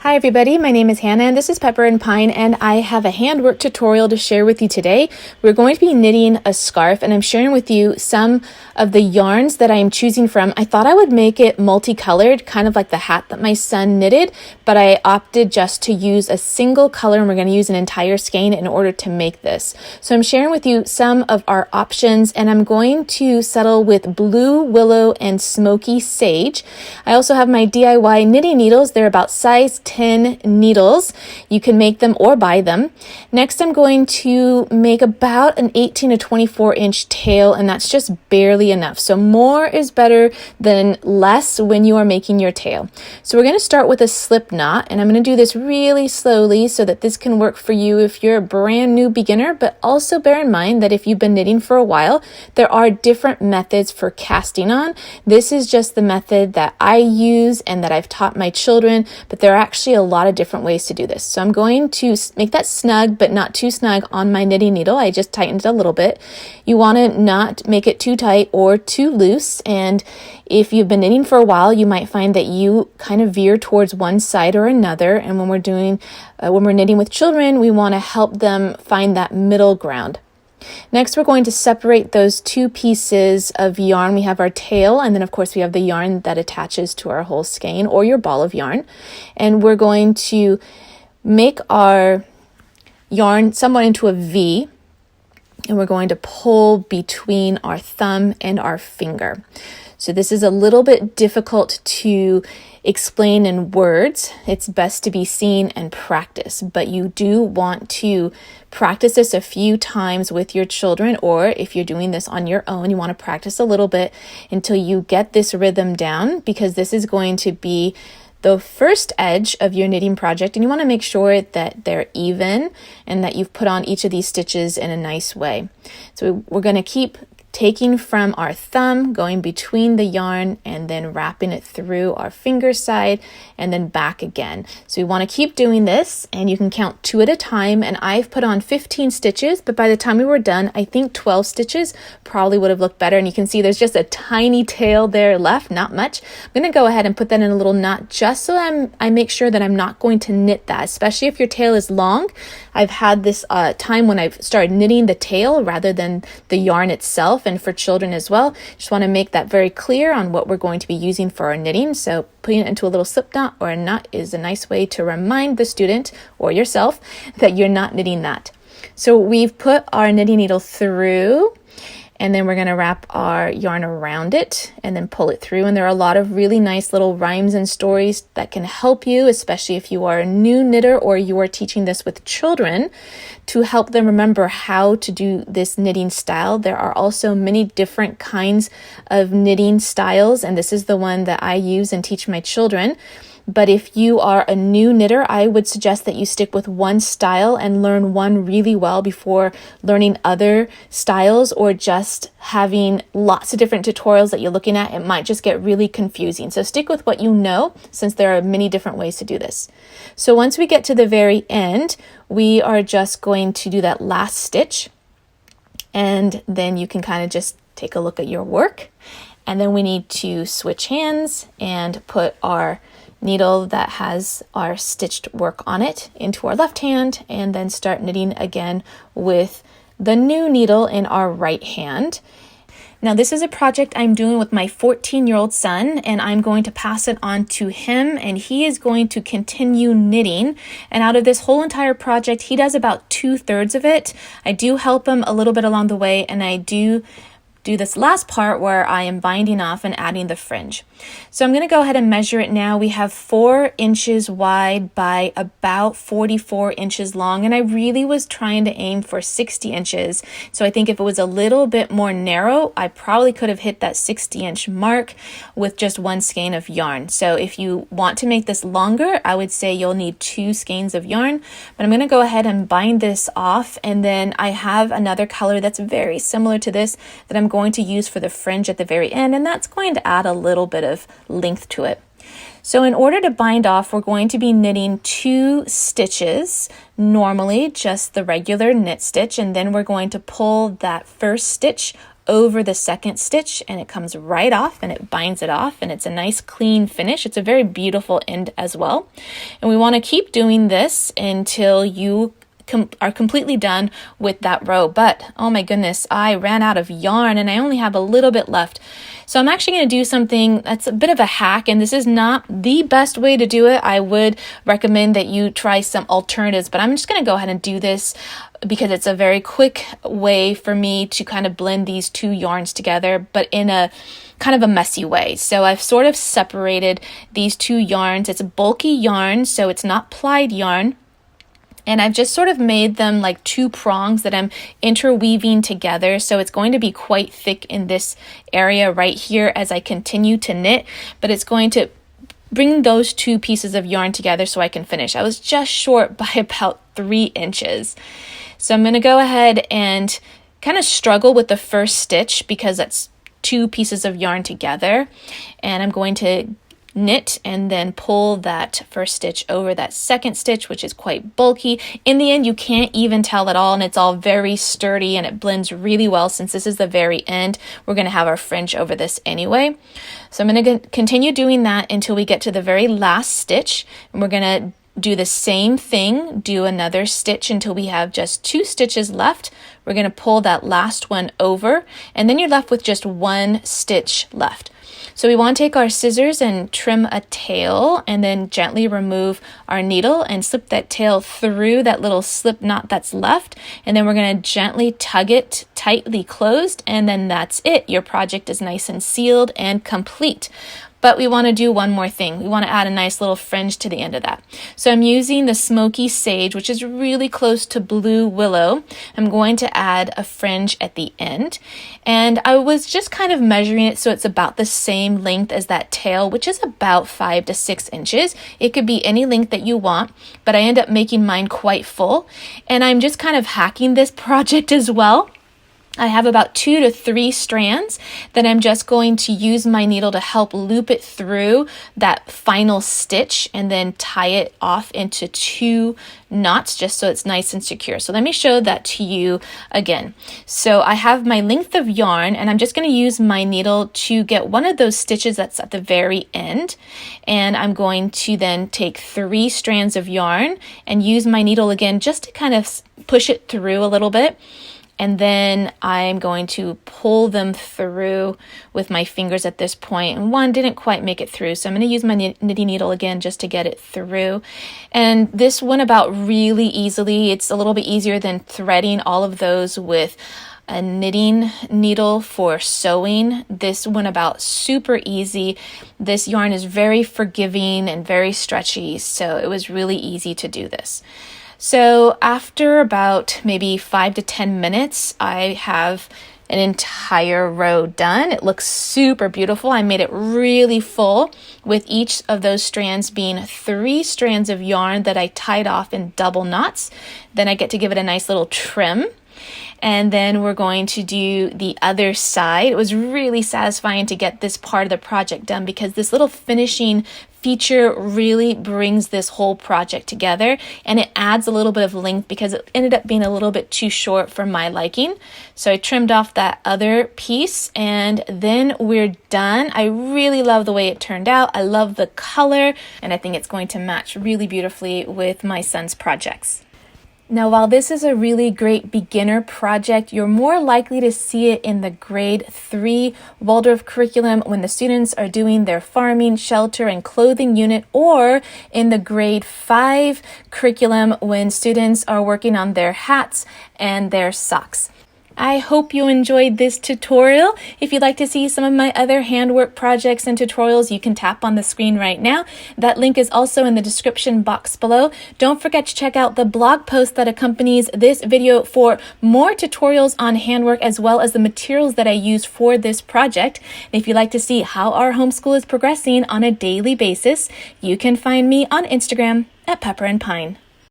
Hi everybody, my name is Hannah and this is Pepper and Pine, and I have a handwork tutorial to share with you today. We're going to be knitting a scarf and I'm sharing with you some of the yarns that I am choosing from. I thought I would make it multicolored, kind of like the hat that my son knitted, but I opted just to use a single color and we're going to use an entire skein in order to make this. So I'm sharing with you some of our options and I'm going to settle with Blue Willow and Smokey Sage. I also have my DIY knitting needles. They're about size 10 needles. You can make them or buy them. Next, I'm going to make about an 18 to 24 inch tail, and that's just barely enough. So more is better than less when you are making your tail. So we're going to start with a slip knot, and I'm going to do this really slowly so that this can work for you if you're a brand new beginner, but also bear in mind that if you've been knitting for a while, there are different methods for casting on. This is just the method that I use and that I've taught my children, but there are actually a lot of different ways to do this. So I'm going to make that snug, but not too snug on my knitting needle. I just tightened it a little bit. You want to not make it too tight or too loose. And if you've been knitting for a while, you might find that you kind of veer towards one side or another. And when we're knitting with children, we want to help them find that middle ground. Next, we're going to separate those two pieces of yarn. We have our tail, and then of course we have the yarn that attaches to our whole skein or your ball of yarn. And we're going to make our yarn somewhat into a V, and we're going to pull between our thumb and our finger. So this is a little bit difficult to explain in words. It's best to be seen and practice, but you do want to practice this a few times with your children, or if you're doing this on your own, you want to practice a little bit until you get this rhythm down, because this is going to be the first edge of your knitting project, and you want to make sure that they're even and that you've put on each of these stitches in a nice way. So we're going to keep taking from our thumb, going between the yarn, and then wrapping it through our finger side and then back again. So we want to keep doing this, and you can count 2 at a time. And I've put on 15 stitches, but by the time we were done, I think 12 stitches probably would have looked better. And you can see there's just a tiny tail there left, not much. I'm going to go ahead and put that in a little knot just so I make sure that I'm not going to knit that, especially if your tail is long. I've had this time when I've started knitting the tail rather than the yarn itself, and for children as well. Just want to make that very clear on what we're going to be using for our knitting. So putting it into a little slip knot or a knot is a nice way to remind the student or yourself that you're not knitting that. So we've put our knitting needle through, and then we're going to wrap our yarn around it and then pull it through. And there are a lot of really nice little rhymes and stories that can help you, especially if you are a new knitter or you are teaching this with children, to help them remember how to do this knitting style. There are also many different kinds of knitting styles, and this is the one that I use and teach my children. But if you are a new knitter, I would suggest that you stick with one style and learn one really well before learning other styles, or just having lots of different tutorials that you're looking at. It might just get really confusing. So stick with what you know, since there are many different ways to do this. So once we get to the very end, we are just going to do that last stitch, and then you can kind of just take a look at your work. And then we need to switch hands and put our needle that has our stitched work on it into our left hand, and then start knitting again with the new needle in our right hand. Now this is a project I'm doing with my 14-year-old son, and I'm going to pass it on to him, and he is going to continue knitting. And out of this whole entire project, he does about 2/3 of it. I do help him a little bit along the way, and I do this last part where I am binding off and adding the fringe. So I'm going to go ahead and measure it now. We have 4 inches wide by about 44 inches long, and I really was trying to aim for 60 inches. So I think if it was a little bit more narrow, I probably could have hit that 60-inch mark with just one skein of yarn. So if you want to make this longer, I would say you'll need 2 skeins of yarn, but I'm going to go ahead and bind this off. And then I have another color that's very similar to this that I'm going to use for the fringe at the very end, and that's going to add a little bit of length to it. So in order to bind off, we're going to be knitting 2 stitches, normally just the regular knit stitch, and then we're going to pull that first stitch over the second stitch and it comes right off and it binds it off, and it's a nice clean finish. It's a very beautiful end as well. And we want to keep doing this until you are completely done with that row. But oh my goodness, I ran out of yarn and I only have a little bit left. So I'm actually going to do something that's a bit of a hack, and this is not the best way to do it. I would recommend that you try some alternatives, but I'm just going to go ahead and do this because it's a very quick way for me to kind of blend these two yarns together, but in a kind of a messy way. So I've sort of separated these two yarns. It's a bulky yarn, so it's not plied yarn. And I've just sort of made them like two prongs that I'm interweaving together. So it's going to be quite thick in this area right here as I continue to knit, but it's going to bring those two pieces of yarn together so I can finish. I was just short by about 3 inches. So I'm going to go ahead and kind of struggle with the first stitch because that's 2 pieces of yarn together. And I'm going to knit and then pull that first stitch over that second stitch, which is quite bulky. In the end, you can't even tell at all, and it's all very sturdy and it blends really well. Since this is the very end, we're going to have our fringe over this anyway. So I'm going to continue doing that until we get to the very last stitch, and we're going to do the same thing, do another stitch until we have just 2 stitches left. We're going to pull that last one over, and then you're left with just 1 stitch left. So we want to take our scissors and trim a tail and then gently remove our needle and slip that tail through that little slip knot that's left. And then we're going to gently tug it tightly closed, and then that's it. Your project is nice and sealed and complete. But we want to do one more thing. We want to add a nice little fringe to the end of that. So I'm using the Smokey Sage, which is really close to Blue Willow. I'm going to add a fringe at the end. And I was just kind of measuring it so it's about the same length as that tail, which is about 5 to 6 inches. It could be any length that you want, but I end up making mine quite full. And I'm just kind of hacking this project as well. I have about 2 to 3 strands that I'm just going to use my needle to help loop it through that final stitch and then tie it off into 2 knots just so it's nice and secure. So let me show that to you again. So I have my length of yarn, and I'm just going to use my needle to get one of those stitches that's at the very end. And I'm going to then take 3 strands of yarn and use my needle again just to kind of push it through a little bit. And then I'm going to pull them through with my fingers at this point. And one didn't quite make it through, so I'm going to use my knitting needle again just to get it through. And this went about really easily. It's a little bit easier than threading all of those with a knitting needle for sewing. This went about super easy. This yarn is very forgiving and very stretchy, so it was really easy to do this. So after about maybe 5 to 10 minutes, I have an entire row done. It looks super beautiful. I made it really full with each of those strands being 3 strands of yarn that I tied off in double knots. Then I get to give it a nice little trim. And then we're going to do the other side. It was really satisfying to get this part of the project done because this little finishing feature really brings this whole project together, and it adds a little bit of length because it ended up being a little bit too short for my liking. So I trimmed off that other piece, and then we're done. I really love the way it turned out. I love the color, and I think it's going to match really beautifully with my son's projects. Now, while this is a really great beginner project, you're more likely to see it in the grade 3 Waldorf curriculum when the students are doing their farming, shelter, and clothing unit, or in the grade 5 curriculum when students are working on their hats and their socks. I hope you enjoyed this tutorial. If you'd like to see some of my other handwork projects and tutorials, you can tap on the screen right now. That link is also in the description box below. Don't forget to check out the blog post that accompanies this video for more tutorials on handwork as well as the materials that I use for this project. And if you'd like to see how our homeschool is progressing on a daily basis, you can find me on Instagram at Pepper and Pine.